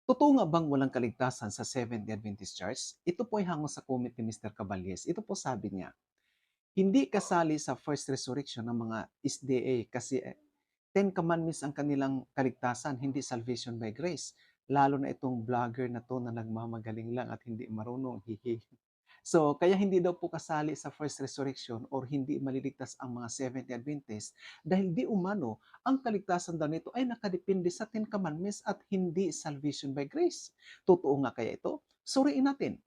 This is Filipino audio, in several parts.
Totoo nga bang walang kaligtasan sa Seventh-day Adventist Church? Ito po ay hango sa comment ni Mr. Caballes. Ito po sabi niya, hindi kasali sa first resurrection ng mga SDA kasi Ten Commandments ang kanilang kaligtasan, hindi salvation by grace. Lalo na itong vlogger na to na nagmamagaling lang at hindi marunong. Hihi. So, kaya hindi daw po kasali sa first resurrection or hindi maliligtas ang mga Seventh-day Adventist dahil di umano ang kaligtasan daw nito ay nakadepende sa Ten Commandments at hindi salvation by grace. Totoo nga kaya ito? Suriin natin.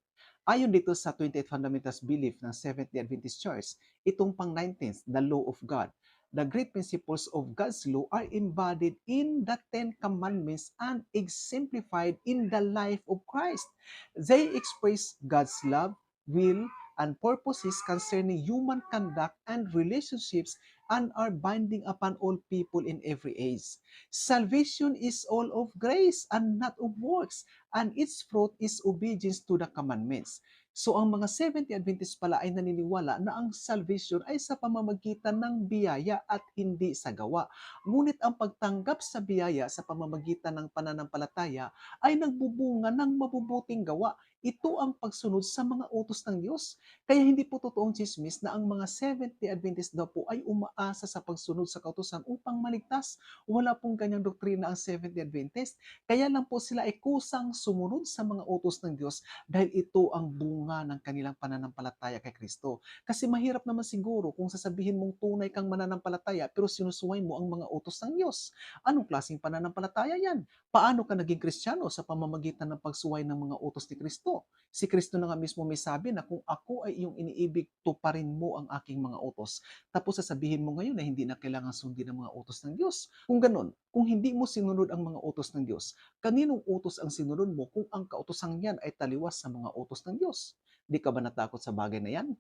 Ayon dito sa 28 Fundamentals Belief ng Seventh-day Adventist Church, itong pang-19th, the law of God. The great principles of God's law are embodied in the Ten Commandments and exemplified in the life of Christ. They express God's love, will, and purposes concerning human conduct and relationships and are binding upon all people in every age. Salvation is all of grace and not of works, and its fruit is obedience to the commandments. So ang mga Seventh-day Adventists pala ay naniniwala na ang salvation ay sa pamamagitan ng biyaya at hindi sa gawa. Ngunit ang pagtanggap sa biyaya sa pamamagitan ng pananampalataya ay nagbubunga ng mabubuting gawa. Ito ang pagsunod sa mga utos ng Diyos. Kaya hindi po totoong chismis na ang mga Seventh-day Adventist daw po ay umaasa sa pagsunod sa kautusan upang maligtas. Wala pong ganyang doktrina ang Seventh-day Adventist. Kaya lang po sila ay kusang sumunod sa mga utos ng Diyos dahil ito ang bunga ng kanilang pananampalataya kay Kristo. Kasi mahirap naman siguro kung sasabihin mong tunay kang mananampalataya pero sinusuway mo ang mga utos ng Diyos. Anong klaseng pananampalataya yan? Paano ka naging Kristiyano sa pamamagitan ng pagsuway ng mga utos ni Kristo? Si Kristo na nga mismo may sabi na kung ako ay iyong iniibig, tuparin mo ang aking mga utos. Tapos sasabihin mo ngayon na hindi na kailangan sundin ang mga utos ng Diyos. Kung ganon, kung hindi mo sinunod ang mga utos ng Diyos, kaninong utos ang sinunod mo kung ang kautosan yan ay taliwas sa mga utos ng Diyos? Di ka ba natakot sa bagay na yan?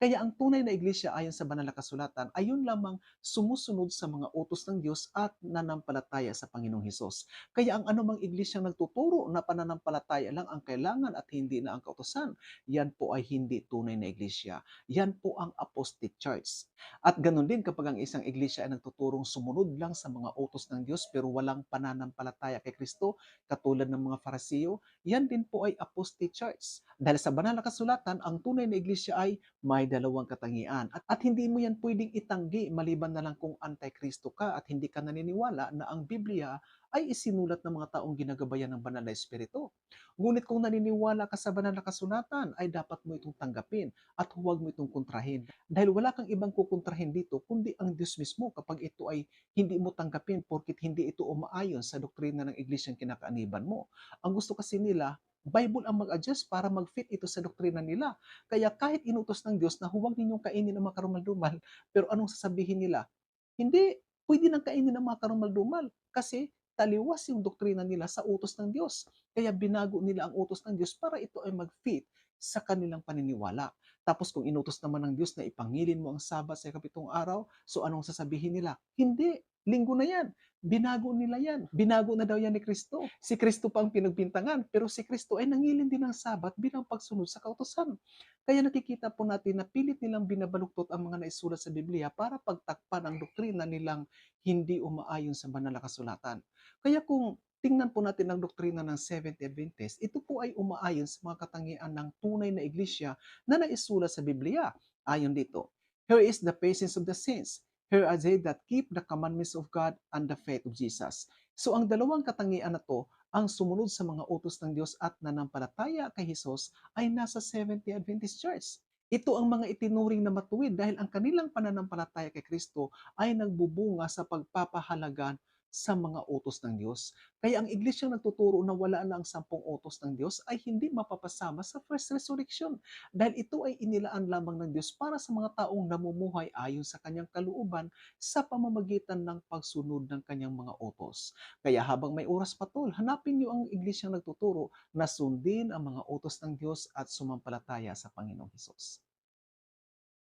Kaya ang tunay na iglesia ayon sa banal na kasulatan ay yun lamang sumusunod sa mga utos ng Diyos at nanampalataya sa Panginoong Hesus. Kaya ang anumang iglesyang nagtuturo na pananampalataya lang ang kailangan at hindi na ang kautosan, yan po ay hindi tunay na iglesia. Yan po ang apostate church. At ganun din kapag ang isang iglesia ay nagtuturong sumunod lang sa mga utos ng Diyos pero walang pananampalataya kay Kristo, katulad ng mga Fariseo, yan din po ay apostate church. Dahil sa banal na kasulatan, ang tunay na iglesia ay may dalawang katangian. At hindi mo yan pwedeng itanggi maliban na lang kung antikristo ka at hindi ka naniniwala na ang Biblia ay isinulat ng mga taong ginagabayan ng banal na espiritu. Ngunit kung naniniwala ka sa banal na kasulatan, ay dapat mo itong tanggapin at huwag mo itong kontrahin. Dahil wala kang ibang kukontrahin dito, kundi ang Diyos mismo kapag ito ay hindi mo tanggapin porkit hindi ito umaayon sa doktrina ng iglesyang kinakaaniban mo. Ang gusto kasi nila, Bible ang mag-adjust para mag-fit ito sa doktrina nila. Kaya kahit inutos ng Diyos na huwag ninyong kainin ang mga karumal-dumal, pero anong sasabihin nila? Hindi, pwede nang kainin ang mga karumal-dumal kasi taliwas yung doktrina nila sa utos ng Diyos. Kaya binago nila ang utos ng Diyos para ito ay mag-fit sa kanilang paniniwala. Tapos kung inutos naman ng Diyos na ipangilin mo ang Sabat sa ikapitong araw, so anong sasabihin nila? Hindi, linggo na yan. Binago nila yan. Binago na daw yan ni Kristo. Si Kristo pa ang pinagbintangan, pero si Kristo ay nangilin din ng Sabat bilang pagsunod sa kautosan. Kaya nakikita po natin na pilit nilang binabaluktot ang mga naisulat sa Biblia para pagtakpan ang doktrina nilang hindi umaayon sa banal na kasulatan. Kaya kung tingnan po natin ang doktrina ng Seventh Adventist, ito po ay umaayon sa mga katangian ng tunay na iglesia na naisulat sa Biblia. Ayon dito, here is the patience of the saints. Here are they that keep the commandments of God and the faith of Jesus. So ang dalawang katangian na to, ang sumunod sa mga utos ng Diyos at nanampalataya kay Jesus ay nasa Seventh-day Adventist Church. Ito ang mga itinuring na matuwid dahil ang kanilang pananampalataya kay Kristo ay nagbubunga sa pagpapahalaga sa mga utos ng Diyos. Kaya ang iglesyang nagtuturo na wala na ang 10 utos ng Diyos ay hindi mapapasama sa first resurrection dahil ito ay inilaan lamang ng Diyos para sa mga taong namumuhay ayon sa kanyang kalooban sa pamamagitan ng pagsunod ng kanyang mga utos. Kaya habang may oras pa tol, hanapin niyo ang iglesyang nagtuturo na sundin ang mga utos ng Diyos at sumampalataya sa Panginoong Hesus.